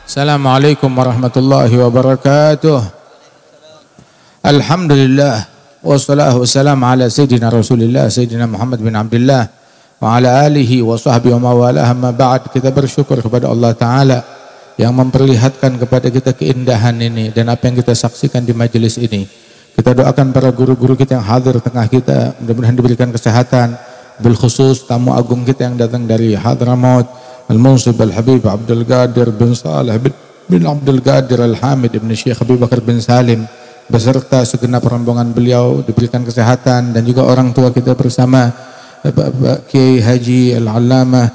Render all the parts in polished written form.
Assalamualaikum warahmatullahi wabarakatuh. Alhamdulillah wassalatu wassalamu ala sayyidina Rasulillah sayyidina Muhammad bin Abdullah wa ala alihi wa sahbihi wa mawalah. Amma ba'd, kita bersyukur kepada Allah Ta'ala yang memperlihatkan kepada kita keindahan ini dan apa yang kita saksikan di majelis ini. Kita doakan para guru-guru kita yang hadir tengah kita, mudah-mudahan diberikan kesehatan, bil khusus tamu agung kita yang datang dari Hadramaut, Al-Munsib Al-Habib Abdul Qadir bin Saleh bin Abdul Qadir Al-Hamid ibn Syekh Habib Bakar bin Salim beserta segenap rombongan beliau diberikan kesehatan, dan juga orang tua kita bersama Bapak Kiai Haji Al-Allamah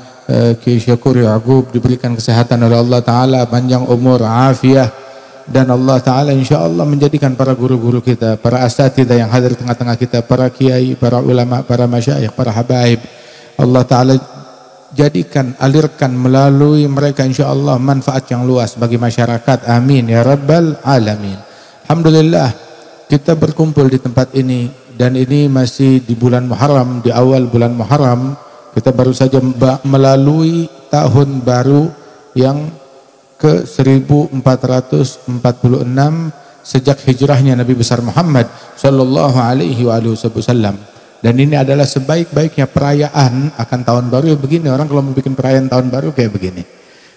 Kiai Syakur Ya'qub diberikan kesehatan oleh Allah Ta'ala, panjang umur, afiah, dan Allah Ta'ala insyaAllah menjadikan para guru-guru kita, para asatidzah yang hadir tengah-tengah kita, para kiai, para ulama, para masyayikh, para habaib, Allah Ta'ala jadikan, alirkan melalui mereka insyaAllah manfaat yang luas bagi masyarakat. Amin ya rabbal alamin. Alhamdulillah kita berkumpul di tempat ini, dan ini masih di bulan Muharram, di awal bulan Muharram. Kita baru saja melalui tahun baru yang ke 1446 sejak hijrahnya Nabi besar Muhammad sallallahu alaihi wasallam. Dan ini adalah sebaik-baiknya perayaan akan tahun baru begini. Orang kalau mau bikin perayaan tahun baru kayak begini.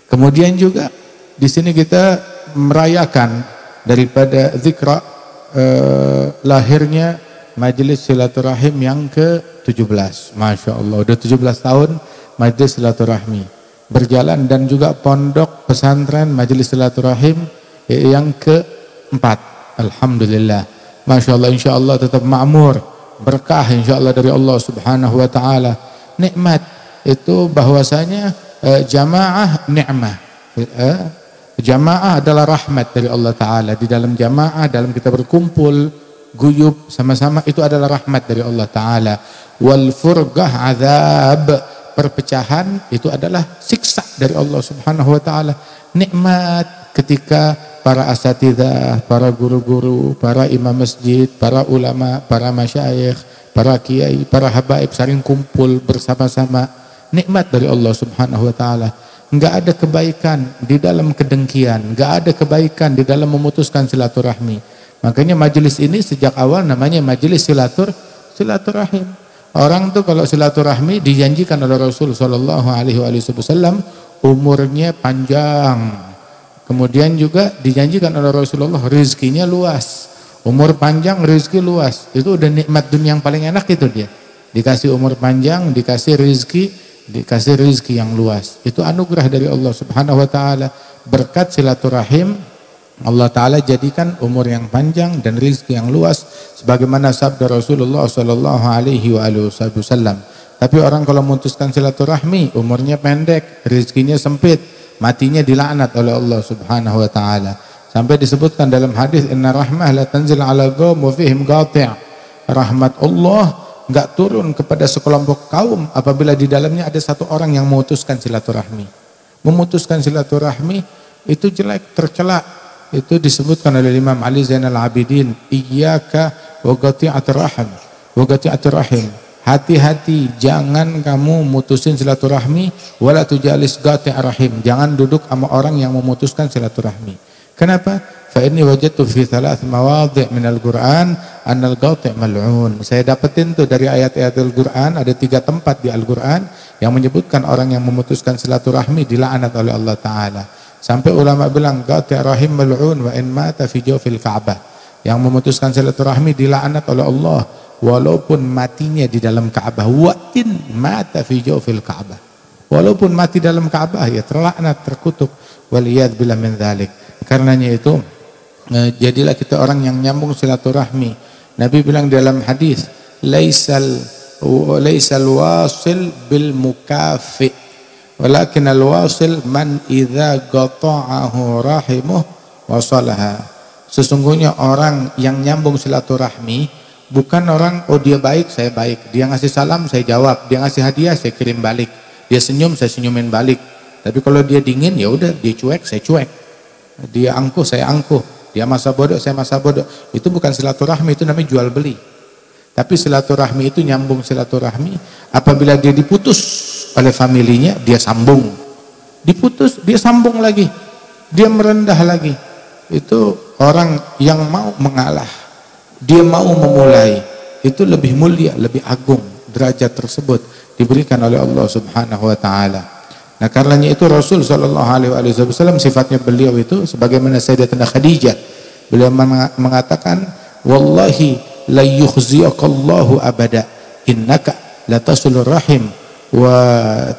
Kemudian juga di sini kita merayakan daripada zikra lahirnya Majelis Silaturahim yang ke-17. Masya Allah, udah 17 tahun Majelis Silaturahmi berjalan, dan juga pondok pesantren Majelis Silaturahim yang ke-4. Alhamdulillah. Masya Allah, insya Allah tetap makmur, berkah insyaallah dari Allah Subhanahu wa taala. Nikmat itu bahwasanya jamaah nikmah. Jamaah adalah rahmat dari Allah Taala. Di dalam jamaah, dalam kita berkumpul guyub sama-sama, itu adalah rahmat dari Allah Taala. Wal furqah azab, perpecahan itu adalah siksa dari Allah Subhanahu wa taala. Nikmat ketika para asatidzah, para guru-guru, para imam masjid, para ulama, para masyayikh, para kiai, para habaib saling kumpul bersama-sama. Nikmat dari Allah Subhanahu wa taala. Enggak ada kebaikan di dalam kedengkian, enggak ada kebaikan di dalam memutuskan silaturahmi. Makanya majelis ini sejak awal namanya majelis silaturahim. Orang tuh kalau silaturahmi dijanjikan oleh Rasul sallallahu alaihi wasallam umurnya panjang. Kemudian juga dijanjikan oleh Rasulullah rezekinya luas. Umur panjang, rezeki luas. Itu udah nikmat dunia yang paling enak itu dia. Dikasih umur panjang, dikasih rezeki yang luas. Itu anugerah dari Allah Subhanahu wa taala. Berkat silaturahim Allah Taala jadikan umur yang panjang dan rezeki yang luas sebagaimana sabda Rasulullah sallallahu alaihi wasallam. Tapi orang kalau memutuskan silaturahmi, umurnya pendek, rezekinya sempit, matinya dilaknat oleh Allah Subhanahu wa taala. Sampai disebutkan dalam hadis, inna rahmah la tanzil ala qaum wa fihim qati'. Rahmat Allah enggak turun kepada sekelompok kaum apabila di dalamnya ada satu orang yang memutuskan silaturahmi. Memutuskan silaturahmi itu jelek, tercela. Itu disebutkan oleh Imam Ali Zainal Abidin, iyyaka wa qati'atir rahim. Wa qati'atir rahim. Hati-hati, jangan kamu mutusin silaturahmi, wala tujalis qati' rahim. Jangan duduk sama orang yang memutuskan silaturahmi. Kenapa? Fa inni wajadtu fi 3 mawadhi' minal Qur'an annal qati' mal'un. Saya dapetin tuh dari ayat-ayat Al-Qur'an, ada 3 tempat di Al-Qur'an yang menyebutkan orang yang memutuskan silaturahmi dilaknat oleh Allah Taala. Sampai ulama bilang qati' rahim mal'un wa in mata fi jawfil Ka'bah. Yang memutuskan silaturahmi dilaknat oleh Allah walaupun matinya di dalam Ka'bah. Wa in mata fi jawfil Ka'bah. Walaupun mati dalam Ka'bah ya terlaknat, terkutuk. Waliyad billah min dzalik. Karenanya itu jadilah kita orang yang nyambung silaturahmi. Nabi bilang dalam hadis, laisal wasil bil mukafi, walakin al wasil man idza qata'ahu rahimuh wasalaha. Sesungguhnya orang yang nyambung silaturahmi bukan orang, oh dia baik saya baik, dia ngasih salam saya jawab, dia ngasih hadiah saya kirim balik, dia senyum saya senyumin balik. Tapi kalau dia dingin ya udah, dia cuek saya cuek, dia angkuh saya angkuh, dia masa bodoh saya masa bodoh. Itu bukan silaturahmi, itu namanya jual beli. Tapi silaturahmi itu nyambung silaturahmi apabila dia diputus oleh familinya, dia sambung. Diputus, dia sambung lagi. dia merendah lagi. Itu orang yang mau mengalah, dia mau memulai, itu lebih mulia, lebih agung derajat tersebut diberikan oleh Allah Subhanahu wa taala. Nah, karenanya itu Rasul sallallahu alaihi wasallam sifatnya beliau itu sebagaimana Sayyidatina Khadijah, beliau mengatakan, wallahi la yukhziyakallahu abada innaka latasilur rahim wa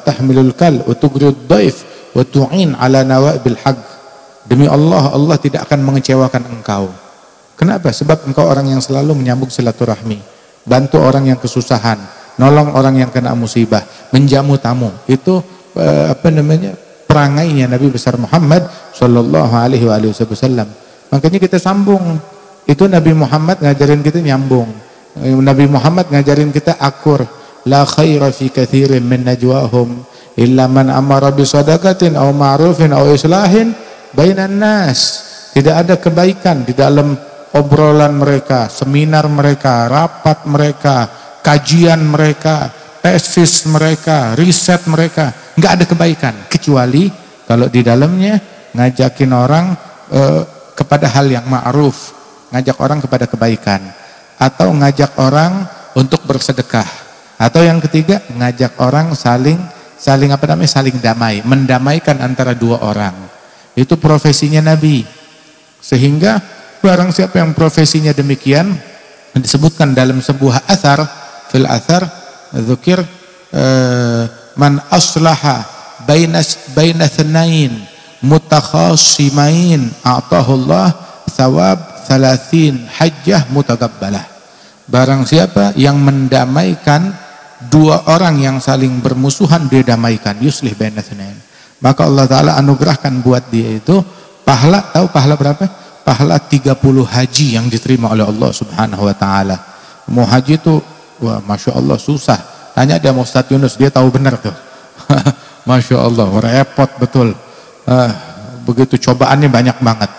tahmilul kal wa tugrid dhaif wa tu'in ala nawaibil haqq. Demi Allah, Allah tidak akan mengecewakan engkau. Kenapa? Sebab engkau orang yang selalu menyambung silaturahmi, bantu orang yang kesusahan, nolong orang yang kena musibah, menjamu tamu. Itu perangainya Nabi besar Muhammad sallallahu alaihi wasallam. Makanya kita sambung. Itu Nabi Muhammad ngajarin kita nyambung. Nabi Muhammad ngajarin kita akur. La khaira fi katsirin min najwahum illa man amara bi shadaqatin aw ma'rufin aw islahin bainan nas. Tidak ada kebaikan di dalam obrolan mereka, seminar mereka, rapat mereka, kajian mereka, tesis mereka, riset mereka. Enggak ada kebaikan kecuali kalau di dalamnya ngajakin orang kepada hal yang ma'ruf, ngajak orang kepada kebaikan, atau ngajak orang untuk bersedekah, atau yang ketiga ngajak orang saling damai, mendamaikan antara dua orang. Itu profesinya Nabi. Sehingga barang siapa yang profesinya demikian, disebutkan dalam sebuah athar, fil athar dzukir man aslaha baina tsnain mutakhasimain a'tahu Allah thawab 30 hajjah mutaqabbalah. Barang siapa yang mendamaikan dua orang yang saling bermusuhan, dia damaikan, yuslih baina tsnain, maka Allah Ta'ala anugerahkan buat dia itu pahala. Tahu pahala berapa? Pahala 30 haji yang diterima oleh Allah Subhanahu wa Ta'ala. Mau haji itu, wah, Masya Allah susah. Tanya dia Ustaz Yunus, dia tahu benar tuh. Masya Allah, repot betul. Begitu cobaannya banyak banget.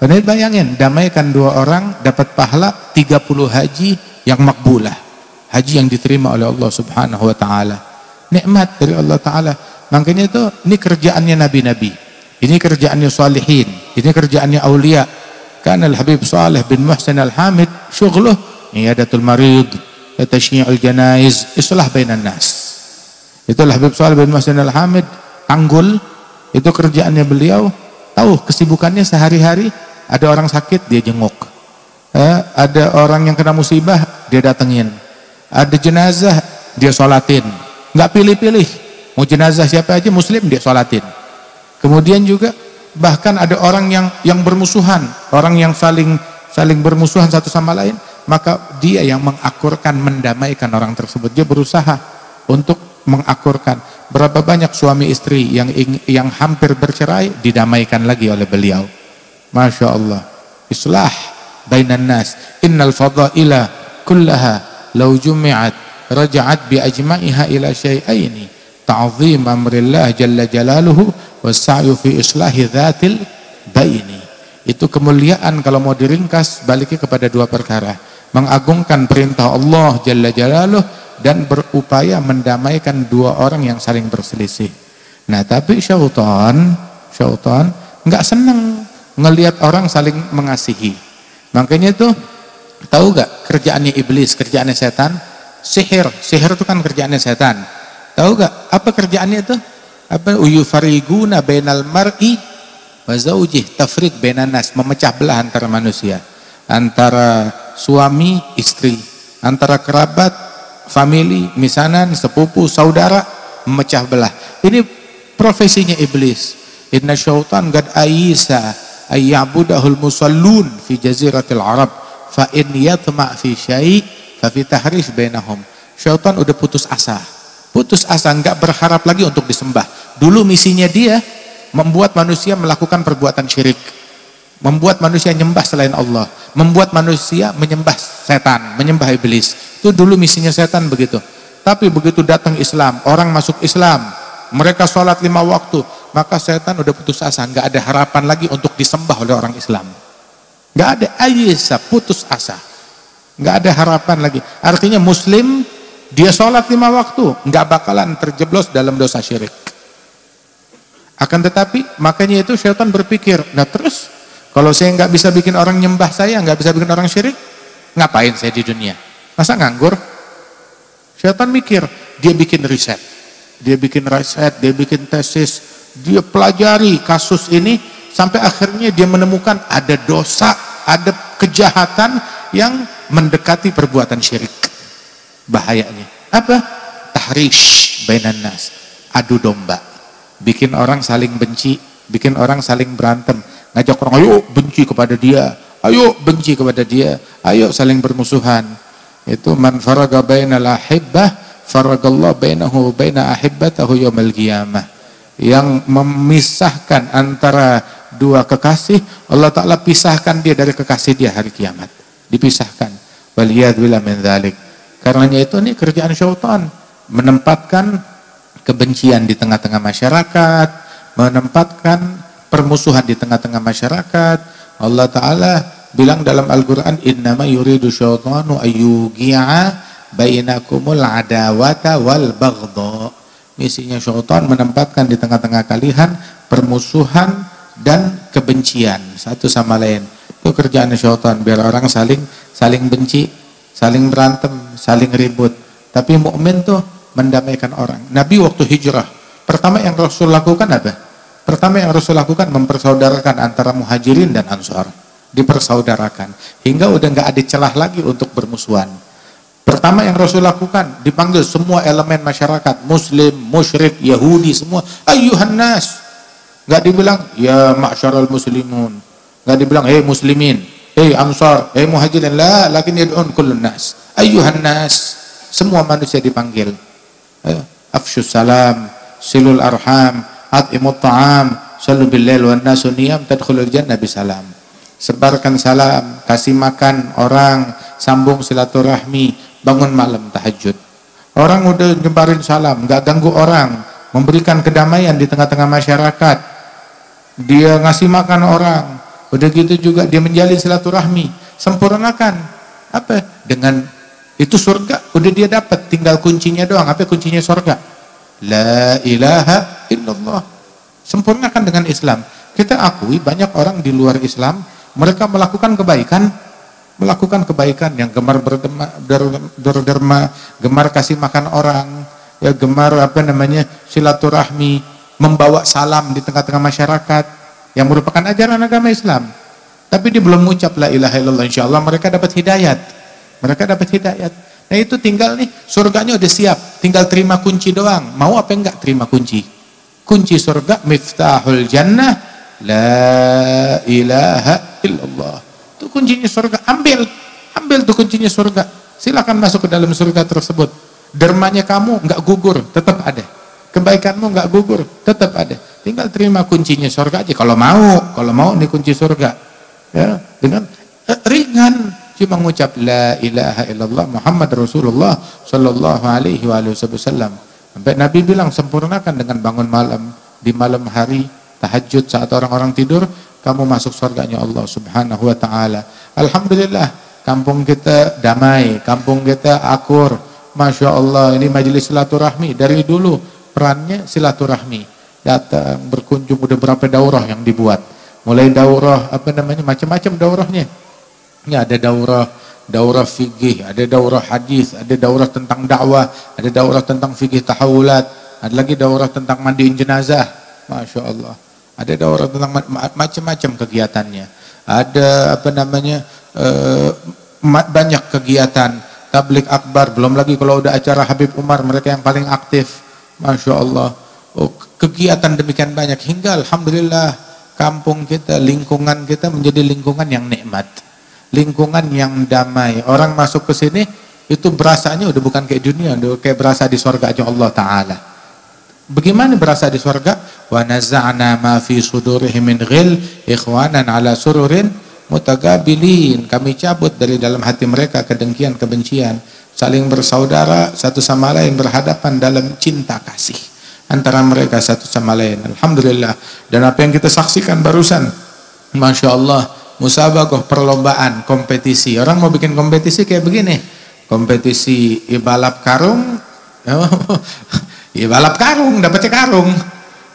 Dan bayangin, damaikan dua orang dapat pahala 30 haji yang makbulah, haji yang diterima oleh Allah Subhanahu wa Ta'ala. Nikmat dari Allah Ta'ala. Makanya itu, ini kerjaannya nabi-nabi, ini kerjaannya salihin, ini kerjaannya aulia. Kan Al-Habib Saleh bin Muhsin Al-Hamid syughluh iyadatul marid, tashyi'ul janaiz, islah bainan nas. Itu Al-Habib Saleh bin Muhsin Al-Hamid Anggul, itu kerjaannya beliau. Tahu kesibukannya sehari-hari, ada orang sakit dia jenguk, ada orang yang kena musibah dia datengin, ada jenazah dia sholatin, nggak pilih-pilih. Mau jenazah siapa aja muslim dia sholatin. Kemudian juga bahkan ada orang yang bermusuhan, orang yang saling bermusuhan satu sama lain, maka dia yang mengakurkan, mendamaikan orang tersebut. Dia berusaha untuk mengakurkan. Berapa banyak suami istri yang hampir bercerai didamaikan lagi oleh beliau. Masya Allah. Islah bainan nas. Innal fadaila kullaha law jumi'at raja'at bi ajma'iha ila syai'aini ta'zim amrillah jalla jalaluhu wassa'yu fi islahi dzatil baini. Itu kemuliaan kalau mau diringkas baliknya kepada dua perkara: mengagungkan perintah Allah jalla jalaluhu dan berupaya mendamaikan dua orang yang saling berselisih. Nah, tapi syaitan enggak senang ngelihat orang saling mengasihi. Makanya itu, tahu enggak kerjaannya iblis, kerjaannya setan? Sihir itu kan kerjaannya setan. Tahu gak apa kerjaannya itu? Apa? Yufariguna bainal mar'i wa zaujih, tafriq bainan nas, memecah belah antara manusia, antara suami istri, antara kerabat, famili, misanan, sepupu, saudara, memecah belah. Ini profesinya iblis. Inna syaitan qad ayisa ayyabudahul musallun fi jaziratil arab fa in yatma fi syai' fa fi tahrif bainahum. Syaitan udah putus asa, enggak berharap lagi untuk disembah. Dulu misinya dia membuat manusia melakukan perbuatan syirik, membuat manusia nyembah selain Allah, membuat manusia menyembah setan, menyembah iblis. Itu dulu misinya setan begitu. Tapi begitu datang Islam, orang masuk Islam, mereka sholat 5 waktu, maka setan udah putus asa, enggak ada harapan lagi untuk disembah oleh orang Islam. Enggak ada, ayisa, putus asa, enggak ada harapan lagi. Artinya muslim, dia sholat 5 waktu, nggak bakalan terjeblos dalam dosa syirik. Akan tetapi makanya itu syaitan berpikir, nah terus kalau saya nggak bisa bikin orang nyembah saya, nggak bisa bikin orang syirik, ngapain saya di dunia? Masa nganggur? Syaitan mikir, dia bikin riset, dia bikin tesis, dia pelajari kasus ini sampai akhirnya dia menemukan ada dosa, ada kejahatan yang mendekati perbuatan syirik. Bahayanya apa? Tahrish bainan nas, adu domba, bikin orang saling benci, bikin orang saling berantem, ngajak orang ayo benci kepada dia, ayo benci kepada dia, ayo saling bermusuhan. Itu man faraga bainal ahibbah faragallahu bainahu baina ahibbatahu yaumil qiyamah. Yang memisahkan antara dua kekasih, Allah Ta'ala pisahkan dia dari kekasih dia hari kiamat, dipisahkan. Waliyadzubillah min dzalik. Karenanya itu nih kerjaan syaitan, menempatkan kebencian di tengah-tengah masyarakat, menempatkan permusuhan di tengah-tengah masyarakat. Allah Ta'ala bilang dalam Al-Quran, innama yuridu syaitanu ayyugi'a bainakumul adawata wal baghdha. Misinya syaitan menempatkan di tengah-tengah kalian permusuhan dan kebencian satu sama lain. Itu kerjaan syaitan, biar orang saling benci, saling berantem, saling ribut. Tapi mukmin tuh mendamaikan orang. Nabi waktu hijrah, pertama yang Rasul lakukan apa? Pertama yang Rasul lakukan mempersaudarakan antara muhajirin dan ansar. Dipersaudarakan hingga udah nggak ada celah lagi untuk bermusuhan. Pertama yang Rasul lakukan, dipanggil semua elemen masyarakat, muslim, musyrik, Yahudi, semua, ayyuhan nas. Nggak dibilang ya ma'syaral muslimun, nggak dibilang hei muslimin, hei ansar, hei muhajirin, la, lakin yad'un kullun nas, ayyuhan nas. Semua manusia dipanggil. Afshus salam, silul arham, at'imut ta'am, sallu billail wan nasu niyam tadkhulul jannah bisalam. Sebarkan salam, kasih makan orang, sambung silaturahmi, bangun malam tahajud. Orang udah nyebarin salam, nggak ganggu orang, memberikan kedamaian di tengah-tengah masyarakat. Dia ngasih makan orang, udah gitu juga dia menjalin silaturahmi. Sempurnakan apa? Dengan itu surga udah dia dapat, tinggal kuncinya doang. Apa kuncinya surga? La ilaha illallah. Sempurnakan dengan Islam. Kita akui banyak orang di luar Islam, mereka melakukan kebaikan yang gemar berderma, gemar kasih makan orang, ya gemar silaturahmi, membawa salam di tengah-tengah masyarakat yang merupakan ajaran agama Islam. Tapi dia belum mengucap la ilaha illallah, insyaallah mereka dapat hidayat. Mereka dapat hidayat. Nah itu tinggal nih, surganya udah siap, tinggal terima kunci doang. Mau apa enggak terima kunci? Kunci surga, miftahul jannah, la ilaha illallah. Itu kuncinya surga, ambil tuh kuncinya surga. Silakan masuk ke dalam surga tersebut. Dermanya kamu enggak gugur, tetap ada. Kebaikanmu enggak gugur, tetap ada. Tinggal terima kuncinya surga aja kalau mau nih kunci surga. Ya, dengan ringan. Cuma mengucap la ilaha illallah Muhammad Rasulullah sallallahu alaihi wasallam. Sampai Nabi bilang sempurnakan dengan bangun malam, di malam hari tahajud saat orang-orang tidur, kamu masuk surganya Allah Subhanahu wa taala. Alhamdulillah, kampung kita damai, kampung kita akur. Masya Allah, ini majelis silaturahmi dari dulu perannya silaturahmi. Datang berkunjung, udah berapa daurah yang dibuat. Mulai daurah macam-macam daurahnya. Ya, ada daurah fikih, ada daurah hadis, ada daurah tentang dakwah, ada daurah tentang fikih tahawulat, ada lagi daurah tentang mandiin jenazah. Masya Allah. Ada daurah tentang macam-macam kegiatannya. Ada banyak kegiatan tablik akbar, belum lagi kalau udah acara Habib Umar, mereka yang paling aktif. Masya Allah. Kegiatan demikian banyak hingga alhamdulillah kampung kita, lingkungan kita menjadi lingkungan yang nikmat. Lingkungan yang damai. Orang masuk ke sini itu berasanya udah bukan kayak dunia, udah kayak berasa di surga aja Allah Ta'ala. Bagaimana berasa di surga? Wa naza'na ma fi sudurihim min ghil ikhwanan ala sururin mutagabilin. Kami cabut dari dalam hati mereka kedengkian, kebencian, saling bersaudara satu sama lain, berhadapan dalam cinta kasih antara mereka satu sama lain. Alhamdulillah. Dan apa yang kita saksikan barusan, Masya Allah, musabaqah, perlombaan, kompetisi. Orang mau bikin kompetisi kayak begini, kompetisi balap karung, balap karung, dapetnya karung.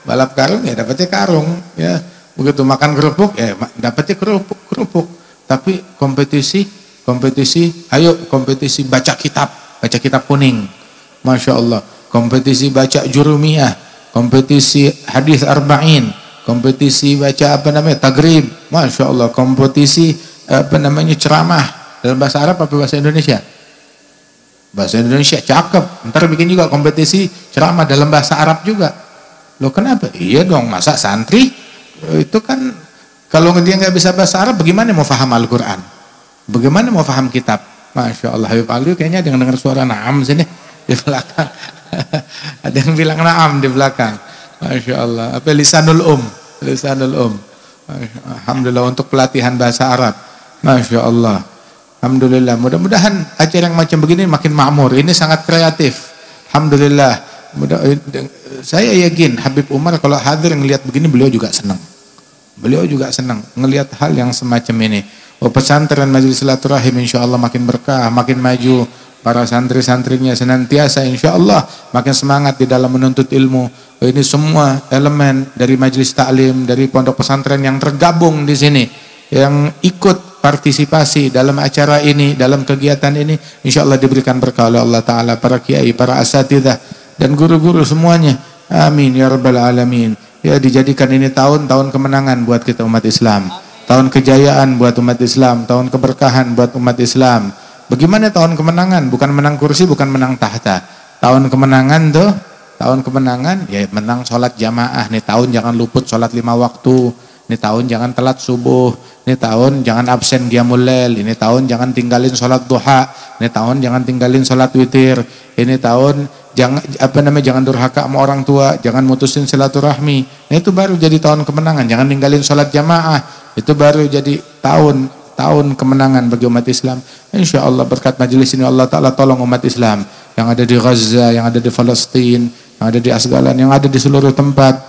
balap karung ya dapatnya karung, ya. Begitu makan kerupuk ya dapatnya kerupuk. Tapi kompetisi, ayo kompetisi baca kitab kuning, masya Allah. Kompetisi baca jurumiyah, kompetisi hadis arba'in, kompetisi baca tagrib, masya Allah. Kompetisi ceramah dalam bahasa Arab apa bahasa Indonesia? Bahasa Indonesia, cakep. Ntar bikin juga kompetisi ceramah dalam bahasa Arab juga. Loh kenapa? Iya dong, masa santri itu kan kalau dia nggak bisa bahasa Arab, bagaimana mau paham Al-Quran? Bagaimana mau paham kitab? Masya Allah, Habib Alwi kayaknya ada yang dengar suara naam sini di belakang. Ada yang bilang naam di belakang. Masya Allah. Apa lisanul Alhamdulillah untuk pelatihan bahasa Arab. Masya Allah. Alhamdulillah. Mudah-mudahan acara yang macam begini makin makmur. Ini sangat kreatif. Alhamdulillah. Saya yakin Habib Umar kalau hadir ngelihat begini beliau juga senang. Ngelihat hal yang semacam ini. Pesantren Majelis Silaturahim insyaallah makin berkah, makin maju. Para santri-santrinya senantiasa insyaallah makin semangat di dalam menuntut ilmu. Ini semua elemen dari majelis taklim, dari pondok pesantren yang tergabung di sini, yang ikut partisipasi dalam acara ini, dalam kegiatan ini, insyaallah diberikan berkah oleh Allah Ta'ala, para kiai, para asatidzah dan guru-guru semuanya. Amin ya rabbal alamin. Ya, dijadikan ini tahun kemenangan buat kita umat Islam, tahun kejayaan buat umat Islam, tahun keberkahan buat umat Islam. Bagaimana tahun kemenangan? Bukan menang kursi, bukan menang tahta. Tahun kemenangan tuh, tahun kemenangan ya menang sholat jamaah. Nih tahun jangan luput sholat 5 waktu. Ini tahun jangan telat subuh. Ini tahun jangan absen qiyamul lail. Ini tahun jangan tinggalin sholat duha. Ini tahun jangan tinggalin sholat witir. Ini tahun jangan durhaka sama orang tua, jangan mutusin silaturahmi. Nah, itu baru jadi tahun kemenangan. Jangan tinggalin sholat jamaah. Itu baru jadi tahun kemenangan bagi umat Islam. Insyaallah berkat majelis ini Allah Ta'ala tolong umat Islam yang ada di Gaza, yang ada di Palestina, yang ada di Asgalan, yang ada di seluruh tempat,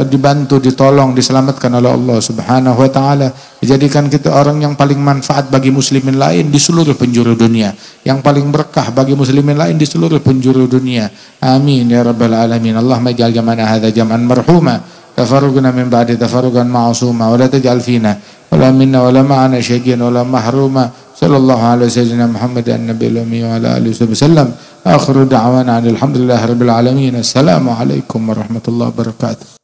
dibantu, ditolong, diselamatkan oleh Allah Subhanahu wa Ta'ala. Dijadikan kita orang yang paling manfaat bagi muslimin lain di seluruh penjuru dunia, yang paling berkah bagi muslimin lain di seluruh penjuru dunia. Amin ya rabbal alamin. Allahumma ij'al jam'ana hadza jam'an marhuma, tafarruqna min ba'di tafarruqan ma'suma, wa la taj'al fina wala minna wala ma'ana syaqiyyan wala mahruma. Sallallahu alaihi sayyidina Muhammad an-nabiyil ummi wa ala alihi wasallam. Akhiru da'wana alhamdulillahi rabbil alamin. Assalamu alaikum warahmatullahi wabarakatuh.